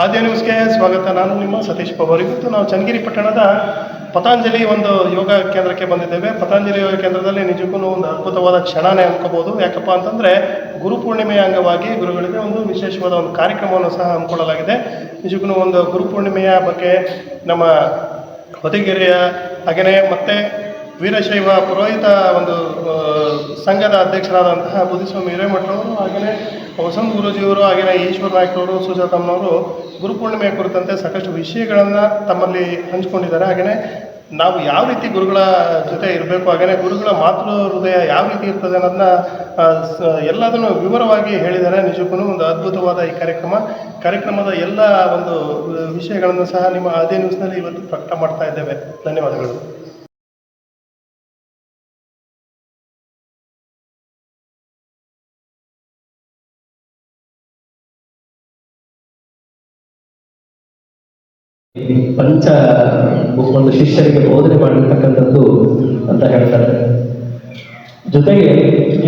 ಆದ್ಯ ನ್ಯೂಸ್ಗೆ ಸ್ವಾಗತ. ನಾನು ನಿಮ್ಮ ಸತೀಶ್ ಪವಾರ್. ಇವತ್ತು ನಾವು ಚನ್ನಗಿರಿ ಪಟ್ಟಣದ ಪತಂಜಲಿ ಒಂದು ಯೋಗ ಕೇಂದ್ರಕ್ಕೆ ಬಂದಿದ್ದೇವೆ. ಪತಂಜಲಿ ಯೋಗ ಕೇಂದ್ರದಲ್ಲಿ ನಿಜಕ್ಕೂ ಒಂದು ಅದ್ಭುತವಾದ ಕ್ಷಣನೇ ಅನ್ಕೋಬಹುದು. ಯಾಕಪ್ಪ ಅಂತಂದರೆ ಗುರುಪೂರ್ಣಿಮೆಯ ಅಂಗವಾಗಿ ಗುರುಗಳಿಗೆ ಒಂದು ವಿಶೇಷವಾದ ಒಂದು ಕಾರ್ಯಕ್ರಮವನ್ನು ಸಹ ಹಮ್ಮಿಕೊಳ್ಳಲಾಗಿದೆ. ನಿಜಕ್ಕೂ ಒಂದು ಗುರುಪೂರ್ಣಿಮೆಯ ಬಗ್ಗೆ ನಮ್ಮ ಹೊದಿಗೆರೆಯ ಹಾಗೆಯೇ ಮತ್ತು ವೀರಶೈವ ಪುರೋಹಿತ ಒಂದು ಸಂಘದ ಅಧ್ಯಕ್ಷರಾದಂತಹ ಬುದ್ಧಿಸ್ವಾಮಿ ಹಿರೇಮಠರವರು, ಹಾಗೆಯೇ ವಸಂತ ಗುರೂಜಿಯವರು, ಹಾಗೆಯೇ ಈಶ್ವರ ನಾಯ್ಕರವರು, ಸುಜಾತಮ್ಮನವರು ಗುರುಪೂರ್ಣಿಮೆಯ ಕುರಿತಂತೆ ಸಾಕಷ್ಟು ವಿಷಯಗಳನ್ನು ತಮ್ಮಲ್ಲಿ ಹಂಚಿಕೊಂಡಿದ್ದಾರೆ. ಹಾಗೆಯೇ ನಾವು ಯಾವ ರೀತಿ ಗುರುಗಳ ಜೊತೆ ಇರಬೇಕು, ಹಾಗೆಯೇ ಗುರುಗಳ ಮಾತೃ ಹೃದಯ ಯಾವ ರೀತಿ ಇರ್ತದೆ ಅನ್ನೋದನ್ನ ಎಲ್ಲದನ್ನು ವಿವರವಾಗಿ ಹೇಳಿದ್ದಾರೆ. ನಿಜಕ್ಕೂ ಒಂದು ಅದ್ಭುತವಾದ ಈ ಕಾರ್ಯಕ್ರಮದ ಎಲ್ಲ ಒಂದು ವಿಷಯಗಳನ್ನು ಸಹ ನಿಮ್ಮ ಆದ್ಯ ನ್ಯೂಸ್ನಲ್ಲಿ ಇವತ್ತು ಪ್ರಕಟ ಮಾಡ್ತಾ ಇದ್ದೇವೆ. ಧನ್ಯವಾದಗಳು. ಪಂಚ ಒಂದು ಶಿಷ್ಯರಿಗೆ ಬೋಧನೆ ಮಾಡಿರ್ತಕ್ಕಂಥದ್ದು ಅಂತ ಹೇಳ್ತಾರೆ. ಜೊತೆಗೆ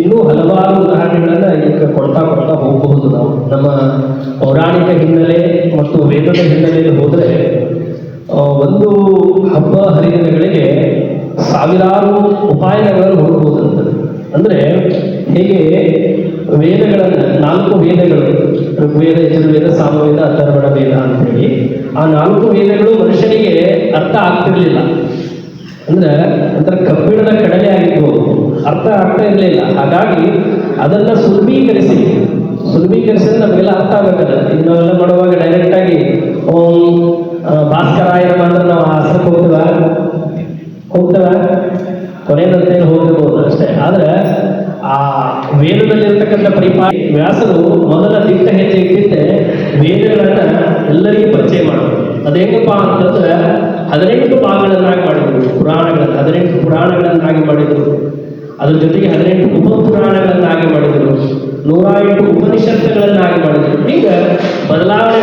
ಇನ್ನೂ ಹಲವಾರು ಉದಾಹರಣೆಗಳನ್ನ ಈಗ ಕೊಡ್ತಾ ಹೋಗಬಹುದು. ನಾವು ನಮ್ಮ ಪೌರಾಣಿಕ ಹಿನ್ನೆಲೆ ಮತ್ತು ವೇದದ ಹಿನ್ನೆಲೆಯಲ್ಲಿ ಹೋದರೆ ಒಂದು ಹಬ್ಬ ಹರಿದಿನಗಳಿಗೆ ಸಾವಿರಾರು ಉಪಾಯಗಳನ್ನು ಹುಡುಕಬಹುದಂತೆ. ಅಂದ್ರೆ ಹೇಗೆ ವೇದಗಳನ್ನ 4 ವೇದಗಳು, ಋಗ್ವೇದ, ಯಜುರ್ವೇದ, ಸಾಮವೇದ, ಅಥರ್ವಣ ವೇದ ಅಂತೇಳಿ ಆ 4 ವೇದಗಳು ಮನುಷ್ಯನಿಗೆ ಅರ್ಥ ಆಗ್ತಿರ್ಲಿಲ್ಲ. ಅಂದ್ರೆ ಒಂಥರ ಕಬ್ಬಿಣದ ಕಡಲೆ ಆಗಿತ್ತು, ಅರ್ಥ ಆಗ್ತಾ ಇರಲಿಲ್ಲ. ಹಾಗಾಗಿ ಅದನ್ನ ಸುಲಭೀಕರಿಸಿ ನಮಗೆಲ್ಲ ಅರ್ಥ ಆಗಬೇಕಲ್ಲ. ಈಗ ನಾವೆಲ್ಲ ಮಾಡುವಾಗ ಡೈರೆಕ್ಟ್ ಆಗಿ ಭಾಸ್ಕರಾಯ ಮಾತ್ರ ನಾವು ಆಸಕ್ಕೆ ಹೋಗ್ತೇವ ಕೊನೆಯದಂತೇಳಿ ಹೋಗಬಹುದು ಅಷ್ಟೇ. ಆದ್ರೆ ಆ ವೇದದಲ್ಲಿರ್ತಕ್ಕಂಥ ವ್ಯಾಸರು ಮೊದಲ ದಿಟ್ಟ ಹೆಜ್ಜೆ ಇಟ್ಟಿದ್ದೆ ವೇದಗಳನ್ನ ಎಲ್ಲರಿಗೂ ಪರಿಚಯ ಮಾಡೋದು. ಅದೇಂಗಪ್ಪ ಅಂತಂದ್ರೆ 18 ಭಾಗಗಳನ್ನಾಗಿ ಮಾಡಿದ್ರು. 18 ಪುರಾಣಗಳನ್ನಾಗಿ ಮಾಡಿದ್ರು. ಅದ್ರ ಜೊತೆಗೆ 18 ಉಪಪುರಾಣಗಳನ್ನಾಗಿ ಮಾಡಿದ್ರು. 108 ಉಪನಿಷತ್ತುಗಳನ್ನಾಗಿ ಮಾಡಿದ್ರು. ಈಗ ಬದಲಾವಣೆ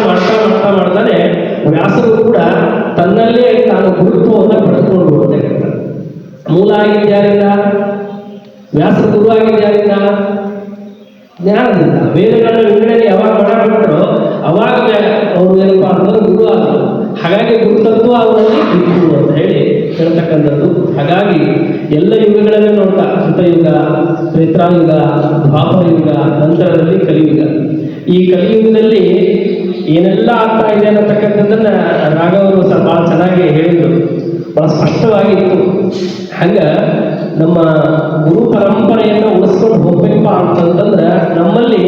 ಮಾಡ್ತಾನೆ ವ್ಯಾಸರು ಕೂಡ ತನ್ನಲ್ಲೇ ತಾನು ಗುರುತ್ವವನ್ನು ಪಡೆದುಕೊಂಡು ಹೋಗ್ತಕ್ಕಂಥ ಮೂಲ ಆಗಿದ್ಯಾರಿಂದ, ವ್ಯಾಸರ ಗುರು ಆಗಿದ್ಯಾರಿಂದ, ಜ್ಞಾನದಿಂದ. ವೇದಗಳನ್ನ ವಿಂಗಡಣೆ ಯಾವಾಗ ಮಾಡಬಿಟ್ರು ಅವಾಗ ಅವರು ಏನಪ್ಪ ಅಂತಂದ್ರೆ ಗುರು ಆದರು. ಹಾಗಾಗಿ ಗುರುತತ್ವ ಅವರಲ್ಲಿ ಇತ್ತು ಅಂತ ಹೇಳಿ ಹೇಳ್ತಕ್ಕಂಥದ್ದು. ಹಾಗಾಗಿ ಎಲ್ಲ ಯುಗಗಳನ್ನೇ ನೋಡ್ತಾ ಕೃತಯುಗ, ತ್ರೇತಾಯುಗ, ದ್ವಾಪರ ಯುಗ, ನಂತರದಲ್ಲಿ ಕಲಿಯುಗ. ಈ ಕಲಿಯುಗದಲ್ಲಿ ಏನೆಲ್ಲ ಆಗ್ತಾ ಇದೆ ಅನ್ನತಕ್ಕಂಥದ್ದನ್ನ ರಾಘವರು ಸಹ ಬಹಳ ಚೆನ್ನಾಗಿ ಹೇಳಿದ್ರು, ಬಹಳ ಸ್ಪಷ್ಟವಾಗಿತ್ತು. ಹಂಗ ನಮ್ಮ ಗುರು ಪರಂಪರೆಯನ್ನು ಉಳಿಸ್ಕೊಂಡು ಹೋಗ್ಬೇಕಪ್ಪ ಅಂತಂತಂದ್ರೆ ನಮ್ಮಲ್ಲಿ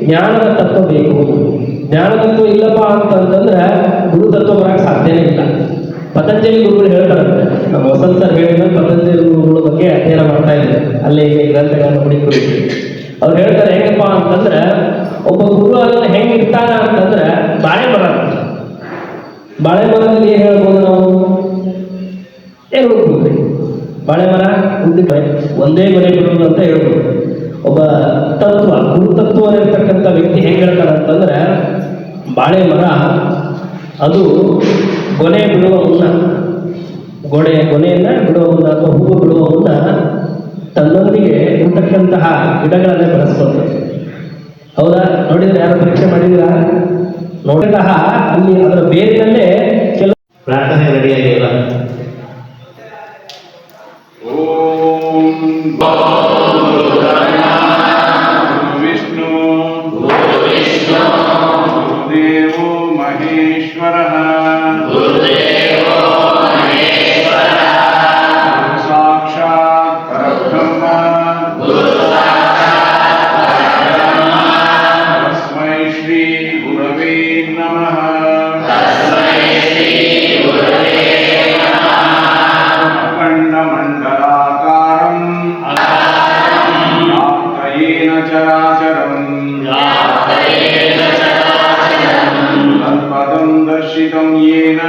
ಜ್ಞಾನದ ತತ್ವ ಬೇಕು. ಜ್ಞಾನತತ್ವ ಇಲ್ಲಪ್ಪ ಅಂತಂತಂದ್ರೆ ಗುರು ತತ್ವ ಬರಕ್ಕೆ ಸಾಧ್ಯನೇ ಇಲ್ಲ. ಪತಂಜಲಿ ಗುರುಗಳು ಹೇಳ್ತಾರಂತೆ, ನಮ್ಮ ವಸಂತ ಸರ್ ಹೇಳಿದ ಪತಂಜಲಿ ಗುರುಗಳ ಬಗ್ಗೆ ಅಧ್ಯಯನ ಮಾಡ್ತಾ ಇದ್ದಾರೆ, ಅಲ್ಲೇ ಗ್ರಂಥಗಳನ್ನು ಹುಡುಕಿ. ಅವ್ರು ಹೇಳ್ತಾರೆ ಹೆಂಗಪ್ಪ ಅಂತಂದ್ರೆ ಒಬ್ಬ ಗುರು ಅದನ್ನ ಹೆಂಗಿರ್ತಾನ ಅಂತಂದ್ರೆ ಬಾಳೆ ಮರದಲ್ಲಿ ಏನ್ ಹೇಳ್ಬೋದು ನಾವು, ಏನು ಹುಡುಕ್ರಿ ಬಾಳೆ ಮರ ಹುಡುಕ್ರೆ ಒಂದೇ ಮನೆ ಬಿಡುವುದು ಅಂತ ಹೇಳ್ಬೋದು. ಒಬ್ಬ ತತ್ವ ಗುರುತತ್ವದಲ್ಲಿರ್ತಕ್ಕಂಥ ವ್ಯಕ್ತಿ ಹೆಂಗ್ ಹೇಳ್ತಾನೆ ಅಂತಂದ್ರೆ ಬಾಳೆ ಮರ ಅದು ಗೊನೆ ಬಿಡುವ ಮುನ್ನ, ಗೊನೆಯನ್ನ ಬಿಡುವ ಮುನ್ನ ಅಥವಾ ಹೂವು ಬಿಡುವ ಮುನ್ನ ತನ್ನೊಂದಿಗೆ ಇರ್ತಕ್ಕಂತಹ ಗಿಡಗಳನ್ನೇ ಬೆಳೆಸ್ಕೊಳ್ತದೆ. ಹೌದಾ? ನೋಡಿದ್ರೆ ಯಾರು ಪರೀಕ್ಷೆ ಮಾಡಿದಿರಾ? ನೋಡಿದಾಗ ಅಲ್ಲಿ ಅದರ ಬೇರಿನಲ್ಲೇ ಕೆಲವು ಪ್ರಾರ್ಥನೆ ರೆಡಿಯಾಗಿಲ್ಲ. ವಿಷ್ಣು ದೇವೋ ಮಹೇಶ್ವರ ಸಾಕ್ಷಾತ್ ಪರಬ್ರಹ್ಮ ತಸ್ಮೈ ಶ್ರೀ ಗುರವೇ ನಮಃ. ಅಖಂಡಮಂಡಲಾಕಾರಂ ವ್ಯಾಪ್ತಯೇನ ಚರಾಚರಂ ತತ್ಪದಂ ದರ್ಶಿತಂ ಯೇನ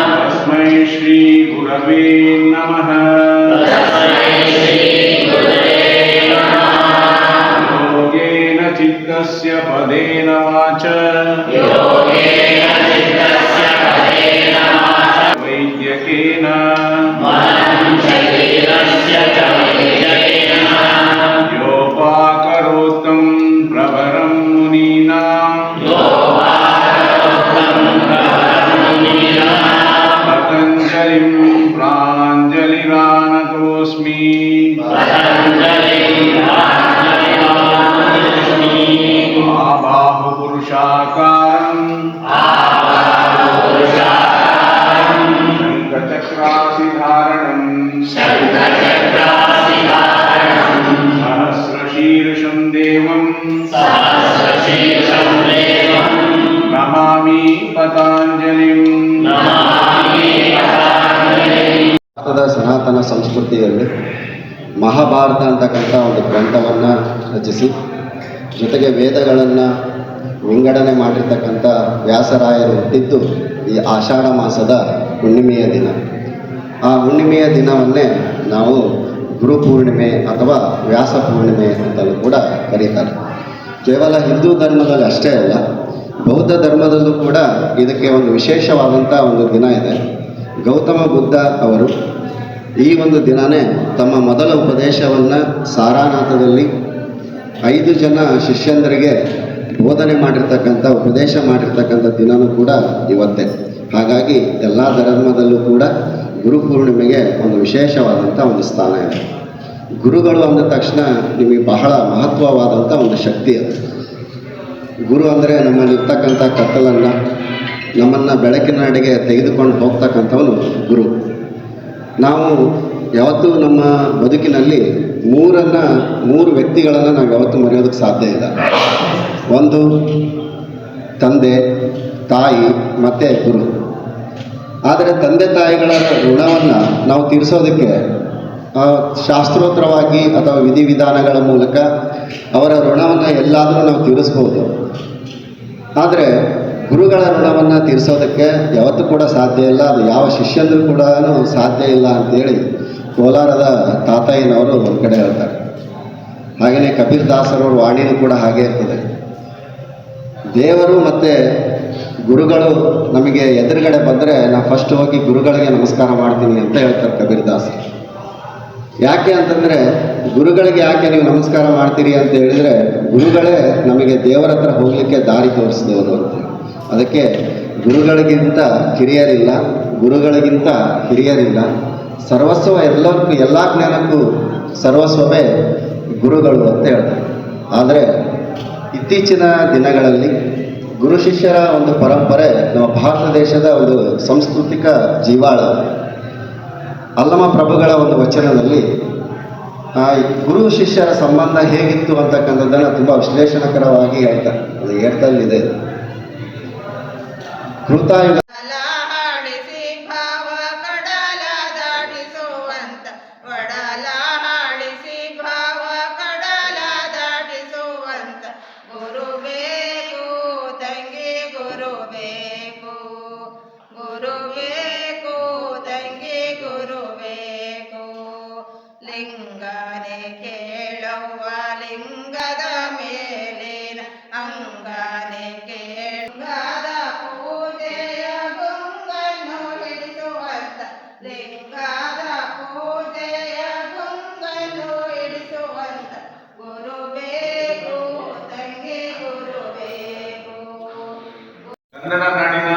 ತಸ್ಮೈ ಶ್ರೀ ಗುರವೇ ನಮಃ. ಯೋಗೇನ ಚಿತ್ತಸ್ಯ ಪದೇನ ವಾಚ ವೈದ್ಯಕೇನ ಯೋಪಾಕರೋತ್ತಂ ಪ್ರವರಂ ಮುನೀ आबाहुपुरुषाकारम् शङ्खचक्रासिधारणम् सहस्रशीर्षं देवम् नमामि पतञ्जलिम् ಭಾರತದ ಸನಾತನ ಸಂಸ್ಕೃತಿಯಲ್ಲಿ ಮಹಾಭಾರತ ಅಂತಕ್ಕಂಥ ಒಂದು ಗ್ರಂಥವನ್ನು ರಚಿಸಿ ಜೊತೆಗೆ ವೇದಗಳನ್ನು ವಿಂಗಡಣೆ ಮಾಡಿರ್ತಕ್ಕಂಥ ವ್ಯಾಸರಾಯರು ಹುಟ್ಟಿದ್ದು ಈ ಆಷಾಢ ಮಾಸದ ಹುಣ್ಣಿಮೆಯ ದಿನ. ಆ ಹುಣ್ಣಿಮೆಯ ದಿನವನ್ನೇ ನಾವು ಗುರುಪೂರ್ಣಿಮೆ ಅಥವಾ ವ್ಯಾಸ ಪೂರ್ಣಿಮೆ ಅಂತಲೂ ಕೂಡ ಕರೀತಾರೆ. ಕೇವಲ ಹಿಂದೂ ಧರ್ಮದಲ್ಲಿ ಅಷ್ಟೇ ಅಲ್ಲ, ಬೌದ್ಧ ಧರ್ಮದಲ್ಲೂ ಕೂಡ ಇದಕ್ಕೆ ಒಂದು ವಿಶೇಷವಾದಂಥ ಒಂದು ದಿನ ಇದೆ. ಗೌತಮ ಬುದ್ಧ ಅವರು ಈ ಒಂದು ದಿನವೇ ತಮ್ಮ ಮೊದಲ ಉಪದೇಶವನ್ನು ಸಾರಾನಾಥದಲ್ಲಿ 5 ಜನ ಶಿಷ್ಯಂದರಿಗೆ ಬೋಧನೆ ಮಾಡಿರ್ತಕ್ಕಂಥ ಉಪದೇಶ ಮಾಡಿರ್ತಕ್ಕಂಥ ದಿನವೂ ಕೂಡ ಇವತ್ತೇ. ಹಾಗಾಗಿ ಎಲ್ಲ ಧರ್ಮದಲ್ಲೂ ಕೂಡ ಗುರುಪೂರ್ಣಿಮೆಗೆ ಒಂದು ವಿಶೇಷವಾದಂಥ ಒಂದು ಸ್ಥಾನ ಇದೆ. ಗುರುಗಳು ಅಂದ ತಕ್ಷಣ ನಿಮಗೆ ಬಹಳ ಮಹತ್ವವಾದಂಥ ಒಂದು ಶಕ್ತಿ ಅದು. ಗುರು ಅಂದರೆ ನಮ್ಮಲ್ಲಿರ್ತಕ್ಕಂಥ ಕತ್ತಲನ್ನು ನಮ್ಮನ್ನು ಬೆಳಕಿನ ಅಡೆಗೆ ತೆಗೆದುಕೊಂಡು ಹೋಗ್ತಕ್ಕಂಥವನು ಗುರು. ನಾವು ಯಾವತ್ತೂ ನಮ್ಮ ಬದುಕಿನಲ್ಲಿ 3 ವ್ಯಕ್ತಿಗಳನ್ನು ನಾವು ಯಾವತ್ತೂ ಮರೆಯೋದಕ್ಕೆ ಸಾಧ್ಯ ಇಲ್ಲ. ಒಂದು ತಂದೆ, ತಾಯಿ ಮತ್ತು ಗುರು. ಆದರೆ ತಂದೆ ತಾಯಿಗಳ ಋಣವನ್ನು ನಾವು ತೀರಿಸೋದಕ್ಕೆ ಶಾಸ್ತ್ರೋತ್ತರವಾಗಿ ಅಥವಾ ವಿಧಿವಿಧಾನಗಳ ಮೂಲಕ ಅವರ ಋಣವನ್ನು ಎಲ್ಲಾದರೂ ನಾವು ತೀರಿಸ್ಬೋದು. ಆದರೆ ಗುರುಗಳ ಋಣವನ್ನು ತೀರಿಸೋದಕ್ಕೆ ಯಾವತ್ತೂ ಕೂಡ ಸಾಧ್ಯ ಇಲ್ಲ. ಅದು ಯಾವ ಶಿಷ್ಯಂದರೂ ಕೂಡ ಸಾಧ್ಯ ಇಲ್ಲ ಅಂತೇಳಿ ಕೋಲಾರದ ತಾತಯ್ಯನವರು ಒಂದು ಕಡೆ ಹೇಳ್ತಾರೆ. ಹಾಗೆಯೇ ಕಬೀರ್ ದಾಸರವ್ರ ವಾಣಿನೂ ಕೂಡ ಹಾಗೆ ಇರ್ತದೆ. ದೇವರು ಮತ್ತು ಗುರುಗಳು ನಮಗೆ ಎದುರುಗಡೆ ಬಂದರೆ ನಾವು ಫಸ್ಟ್ ಹೋಗಿ ಗುರುಗಳಿಗೆ ನಮಸ್ಕಾರ ಮಾಡ್ತೀನಿ ಅಂತ ಹೇಳ್ತಾರೆ ಕಬೀರ್ ದಾಸರು. ಯಾಕೆ ಅಂತಂದರೆ ಗುರುಗಳಿಗೆ ಯಾಕೆ ನೀವು ನಮಸ್ಕಾರ ಮಾಡ್ತೀರಿ ಅಂತ ಹೇಳಿದರೆ, ಗುರುಗಳೇ ನಮಗೆ ದೇವರ ಹತ್ರ ಹೋಗಲಿಕ್ಕೆ ದಾರಿ ತೋರಿಸಿದವರು ಅಂತ. ಅದಕ್ಕೆ ಗುರುಗಳಿಗಿಂತ ಕಿರಿಯರಿಲ್ಲ, ಗುರುಗಳಿಗಿಂತ ಹಿರಿಯರಿಲ್ಲ. ಸರ್ವಸ್ವ ಎಲ್ಲರಿಗೂ, ಎಲ್ಲ ಜ್ಞಾನಕ್ಕೂ ಸರ್ವಸ್ವವೇ ಗುರುಗಳು ಅಂತ ಹೇಳ್ತಾರೆ. ಆದರೆ ಇತ್ತೀಚಿನ ದಿನಗಳಲ್ಲಿ ಗುರು ಶಿಷ್ಯರ ಒಂದು ಪರಂಪರೆ ನಮ್ಮ ಭಾರತ ದೇಶದ ಒಂದು ಸಾಂಸ್ಕೃತಿಕ ಜೀವಾಳ. ಅಲ್ಲಮ ಪ್ರಭುಗಳ ಒಂದು ವಚನದಲ್ಲಿ ಗುರು ಶಿಷ್ಯರ ಸಂಬಂಧ ಹೇಗಿತ್ತು ಅಂತಕ್ಕಂಥದ್ದನ್ನು ತುಂಬ ವಿಶ್ಲೇಷಣಕರವಾಗಿ ಹೇಳ್ತಾರೆ. ಅದು ಏರ್ತಲ್ಲಿದೆ. ಕೃತಾಯುಗ ಹಾಡಿಸಿ ಭಾವ ಕಡಲ ದಾಟಿಸುವಂತ, ಒಡಲ ಹಾಡಿಸಿ ಭಾವ ಕಡಲ ದಾಟಿಸುವಂತ ಗುರು ಬೇಕು ತಂಗಿ, ಗುರು ಬೇಕು, ಗುರು ಬೇಕು ತಂಗಿ, ಗುರು ಬೇಕು. ಲಿಂಗನೆ ಕೇಳವ್ವ ಲಿಂಗದ ಮೇಲಿನ ಅಂಗನೆ ಕೇಳದ ಪೂಜೆಯ ಗುಂಗನ್ನು ಹಿಡಿಸುವಂತ, ಲಿಂಗದ ಪೂಜೆಯ ಗುಂಗನ್ನು ಹಿಡಿಸುವಂತ ಗುರು ಬೇಕು ತಂಗಿ, ಗುರು ಬೇಕು. ಕನ್ನಡ ನಾಡಿನ